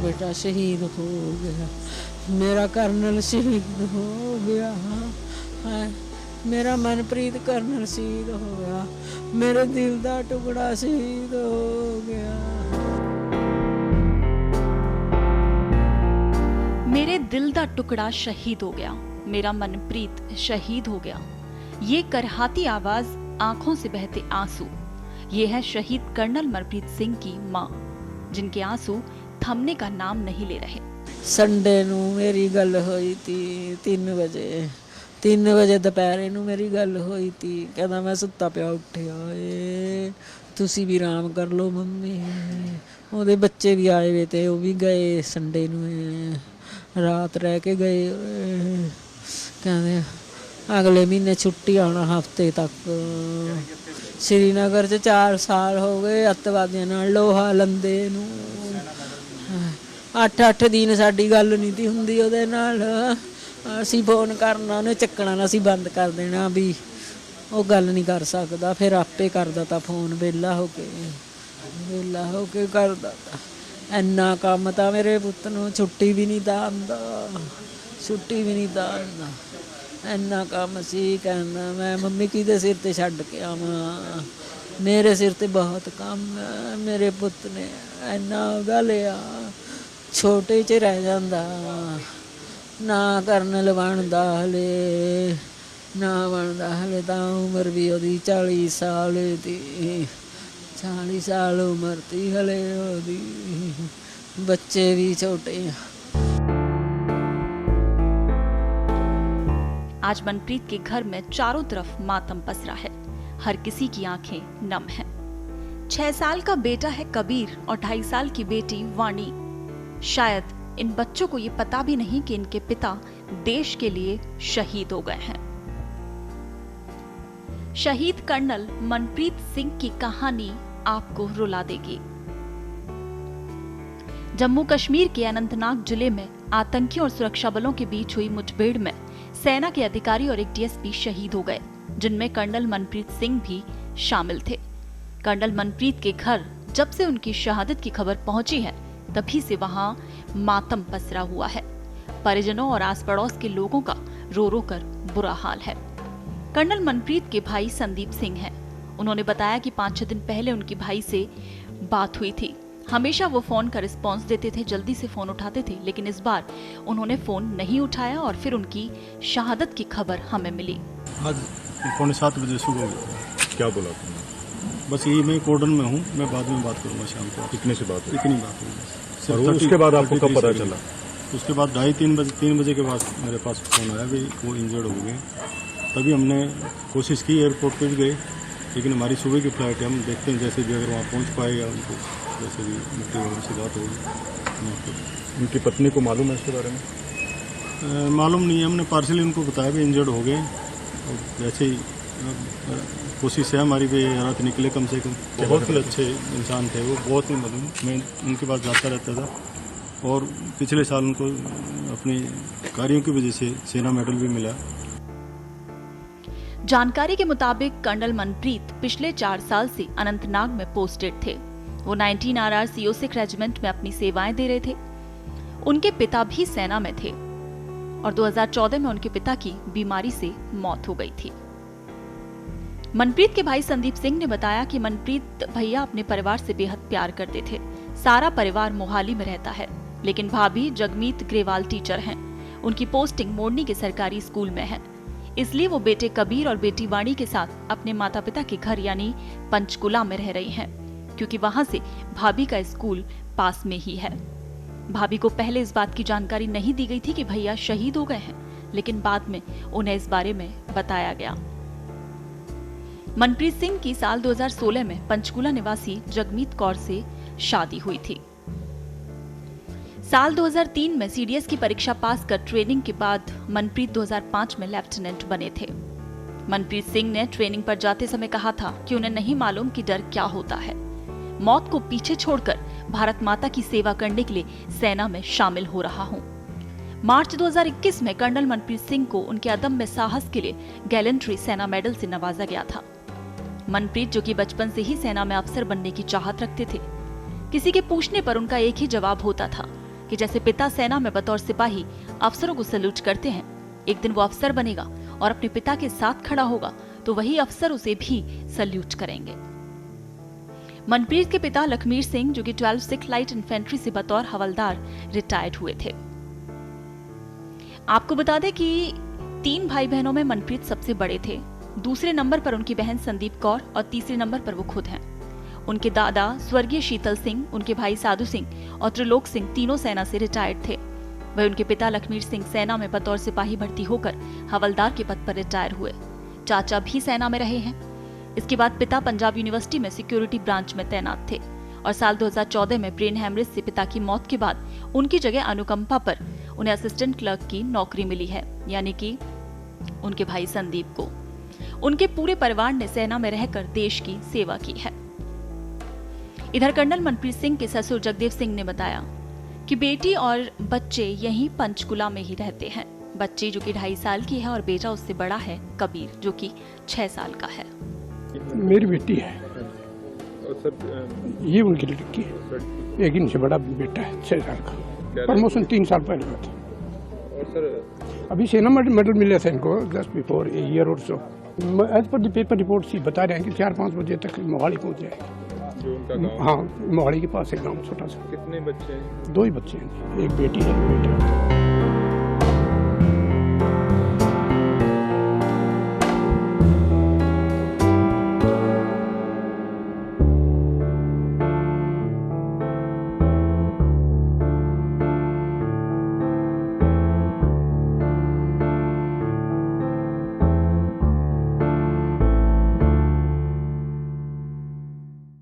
बेटा शहीद हो गया, मेरा कर्नल शहीद हो गया है, मेरा मनप्रीत कर्नल शहीद हो गया, मेरे दिल का टुकड़ा शहीद हो गया। मेरे दिल दा टुकड़ा शहीद हो गया, मेरा मनप्रीत शहीद हो गया। ये करहाती आवाज, आंखों से बहते आंसू, ये है शहीद कर्नल मनप्रीत सिंह की मां, जिनके आंसू थमने का नाम नहीं ले रहे। संडे नू मेरी गल हुई थी 3 वजे दोपहरे नू मेरी गल हुई थी। कहना मैं सुत्ता पिया उठिया ए तुसी भी आराम कर लो मम्मी। ਉਹਦੇ बच्चे भी आए हुए थे, वो भी गए संडे नू रात रह के गए। कहते अगले महीने छुट्टी आना हफ्ते तक। श्रीनगर च 4 साल हो गए अतवादियों नाल लोहा लंदे नू। 8 दिन साडी गल नहीं थी हुंदी ਉਹਦੇ ਨਾਲ। ਅਸੀਂ फोन करना ਉਹਨੇ ਚੱਕਣਾ ना, ਅਸੀਂ बंद कर देना भी ਉਹ गल नहीं कर सकता। फिर आपे करदा ता फोन वेला हो के करदा ता। ਇੰਨਾ ਕੰਮ ਤਾਂ ਮੇਰੇ ਪੁੱਤ ਨੂੰ ਛੁੱਟੀ ਵੀ ਨਹੀਂ ਦਾ ਆਉਂਦਾ। ਇੰਨਾ ਕੰਮ ਸੀ। ਕਹਿੰਦਾ ਮੈਂ ਮੰਮੀ ਕਿਹਦੇ ਸਿਰ ਤੇ ਛੱਡ ਕੇ ਆਵਾਂ, ਮੇਰੇ ਸਿਰ ਤੇ ਬਹੁਤ ਕੰਮ ਹੈ। ਮੇਰੇ ਪੁੱਤ ਨੇ ਇੰਨਾ ਉਹਦਾ ਲਿਆ, ਛੋਟੇ 'ਚ ਰਹਿ ਜਾਂਦਾ ਨਾ। ਕਰਨਲ ਬਣਦਾ ਹਲੇ ਤਾਂ ਉਮਰ ਵੀ ਉਹਦੀ 40 ਸਾਲ ਦੀ। 40 साल उम्र थी हले ओदी, बच्चे भी छोटे। आज मनप्रीत के घर में चारों तरफ मातम पसरा है, हर किसी की आंखें नम हैं। 6 साल का बेटा है कबीर और 2.5 साल की बेटी वाणी। शायद इन बच्चों को ये पता भी नहीं कि इनके पिता देश के लिए शहीद हो गए हैं। शहीद कर्नल मनप्रीत सिंह की कहानी आपको रुला देगी। जम्मू कश्मीर के अनंतनाग जिले में आतंकियों और सुरक्षा बलों के बीच हुई मुठभेड़ में सेना के अधिकारी और एक डीएसपी शहीद हो गए, जिनमें कर्नल मनप्रीत सिंह भी शामिल थे। कर्नल मनप्रीत के घर जब से उनकी शहादत की खबर पहुंची है, तभी से वहां मातम पसरा हुआ है। परिजनों और आस पड़ोस के लोगों का रो रो कर बुरा हाल है। कर्नल मनप्रीत के भाई संदीप सिंह हैं। उन्होंने बताया कि 5-6 दिन पहले उनकी भाई से बात हुई थी। हमेशा वो फोन का रिस्पांस देते थे, जल्दी से फोन उठाते थे, लेकिन इस बार उन्होंने फोन नहीं उठाया और फिर उनकी शहादत की खबर हमें मिली। आज 6:45 बजे सुबह क्या बोला तुमने? बस यही मैं कोर्डन में हूँ, मैं बाद में बात करूँगा शाम को। कितने से बात हुई? इतनी बात हुई। और उसके बाद आपको कब पता चला? उसके बाद 2:30-3 बजे के बाद मेरे पास फोन आया भी वो इंजर्ड हो गए। तभी हमने कोशिश की, एयरपोर्ट पे भी गए, लेकिन हमारी सुबह की फ्लाइट है, हम देखते हैं जैसे भी अगर वहाँ पहुँच पाएगा उनको, जैसे भी उनसे बात होगी। उनकी पत्नी को मालूम है इसके बारे में? मालूम नहीं है, हमने पार्सली उनको बताया भी इंजर्ड हो गए। और जैसे ही कोशिश है हमारी भी रात निकले कम से कम। बहुत ही अच्छे इंसान थे वो, बहुत ही मदद, मैं उनके पास जाता रहता था। और पिछले साल उनको अपने कार्यों की वजह से सेना मेडल भी मिला। जानकारी के मुताबिक कर्नल मनप्रीत पिछले 4 साल से अनंतनाग में पोस्टेड थे। वो 19 RR सियोसिक रेजिमेंट में अपनी सेवाएं दे रहे थे। उनके पिता भी सेना में थे और 2014 में उनके पिता की बीमारी से मौत हो गई थी। मनप्रीत के भाई संदीप सिंह ने बताया कि मनप्रीत भैया अपने परिवार से बेहद प्यार करते थे। सारा परिवार मोहाली में रहता है, लेकिन भाभी जगमीत ग्रेवाल टीचर हैं। उनकी पोस्टिंग मोरनी के सरकारी स्कूल में है, इसलिए वो बेटे कबीर और बेटी वाणी के साथ अपने माता पिता के घर यानी पंचकुला में रह रही हैं, क्योंकि वहां से भाभी का स्कूल पास में ही है। भाभी को पहले इस बात की जानकारी नहीं दी गई थी कि भैया शहीद हो गए हैं, लेकिन बाद में उन्हें इस बारे में बताया गया। मनप्रीत सिंह की साल 2016 में पंचकुला निवासी जगमीत कौर से शादी हुई थी। साल 2003 में सीडीएस की परीक्षा पास कर ट्रेनिंग के बाद मनप्रीत 2005 में लेफ्टिनेंट बने थे। मनप्रीत सिंह ने ट्रेनिंग पर जाते समय कहा था कि उन्हें नहीं मालूम कि डर क्या होता है। मौत को पीछे छोड़कर भारत माता की सेवा करने के लिए सेना में शामिल हो रहा हूं। मार्च 2021 में कर्नल मनप्रीत सिंह को उनके अदम्य साहस के लिए गैलेंट्री सेना मेडल से नवाजा गया था। मनप्रीत, जो कि बचपन से ही सेना में अफसर बनने की चाहत रखते थे, किसी के पूछने पर उनका एक ही जवाब होता था, कि जैसे पिता सेना में बतौर सिपाही अफसरों को सैल्यूट करते हैं, एक दिन वो अफसर बनेगा और अपने पिता के साथ खड़ा होगा तो वही अफसर उसे भी सैल्यूट करेंगे। मनप्रीत के पिता लखमीर सिंह, जो कि 12 सिख लाइट इन्फेंट्री से बतौर हवलदार रिटायर्ड हुए थे। आपको बता दें कि 3 भाई बहनों में मनप्रीत सबसे बड़े थे। दूसरे नंबर पर उनकी बहन संदीप कौर और तीसरे नंबर पर वो खुद हैं। उनके दादा स्वर्गीय शीतल सिंह, उनके भाई साधु सिंह और त्रिलोक सिंह तीनों सेना से रिटायर्ड थे। वह उनके पिता लखमीर सिंह सेना में बतौर सिपाही भर्ती होकर हवलदार के पद पर रिटायर हुए। चाचा भी सेना में रहे हैं। इसके बाद पिता पंजाब यूनिवर्सिटी में सिक्योरिटी ब्रांच में तैनात थे और साल 2014 में ब्रेन हैमरेज से पिता की मौत के बाद उनकी जगह अनुकंपा पर उन्हें असिस्टेंट क्लर्क की नौकरी मिली है, यानी कि उनके भाई संदीप को। उनके पूरे परिवार ने सेना में रहकर देश की सेवा की है। इधर कर्नल मनप्रीत सिंह के ससुर जगदेव सिंह ने बताया कि बेटी और बच्चे यहीं पंचकुला में ही रहते हैं। बच्ची जो कि 2.5 साल की है और बेटा उससे बड़ा है कबीर, जो कि 6 साल का है। मेरी बेटी है, ये उनकी लड़की है, एक इनसे बड़ा बेटा है 6 साल का। प्रमोशन 3 साल पहले हुआ था। अभी सेना मेडल मिले थे इनको जस्ट बिफोर ए ईयर और so. As per the paper report सी बता रहे हैं कि 4-5 बजे तक मोहाली पहुंच जाएगा। जो उनका गाँव? हाँ, मोहाली के पास एक गाँव छोटा सा। कितने बच्चे हैं? 2 ही बच्चे हैं, एक बेटी है एक बेटा।